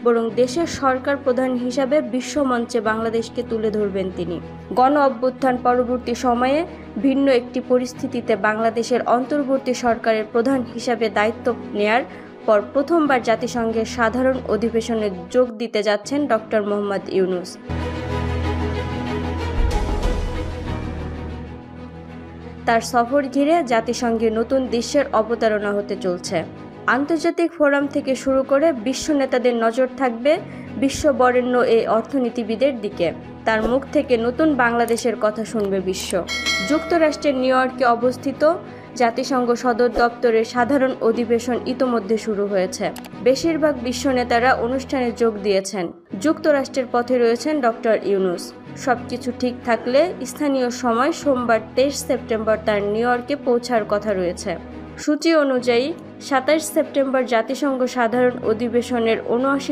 বরং দেশের সরকার প্রধান হিসাবে বিশ্বমঞ্চে বাংলাদেশকে তুলে ধরবেন তিনি। গণ অভ্যুত্থান পরবর্তী সময়ে ভিন্ন একটি পরিস্থিতিতে বাংলাদেশের অন্তর্বর্তী সরকারের প্রধান হিসাবে দায়িত্ব নেয়ার পর প্রথমবার জাতিসংঘের সাধারণ অধিবেশনে যোগ দিতে যাচ্ছেন ডক্টর মোহাম্মদ ইউনূস। তার সফর ঘিরে জাতিসংঘে নতুন দৃশ্যের অবতারণা হতে চলছে। আন্তর্জাতিক ফোরাম থেকে শুরু করে বিশ্ব নেতাদের নজর থাকবে বিশ্ববরেণ্য এই অর্থনীতিবিদের দিকে। তার মুখ থেকে নতুন বাংলাদেশের কথা শুনবে বিশ্ব। যুক্তরাষ্ট্রের নিউ ইয়র্কে অবস্থিত জাতিসংঘ সদর দপ্তরের সাধারণ অধিবেশন ইতোমধ্যে শুরু হয়েছে। বেশিরভাগ বিশ্ব নেতারা অনুষ্ঠানে যোগ দিয়েছেন। যুক্তরাষ্ট্রের পথে রয়েছেন ডক্টর ইউনূস। সবকিছু ঠিক থাকলে স্থানীয় সময় সোমবার 23 সেপ্টেম্বর তার নিউ ইয়র্কে পৌঁছার কথা রয়েছে। সূচি অনুযায়ী 27 সেপ্টেম্বর জাতিসংঘ সাধারণ অধিবেশনের ৭৯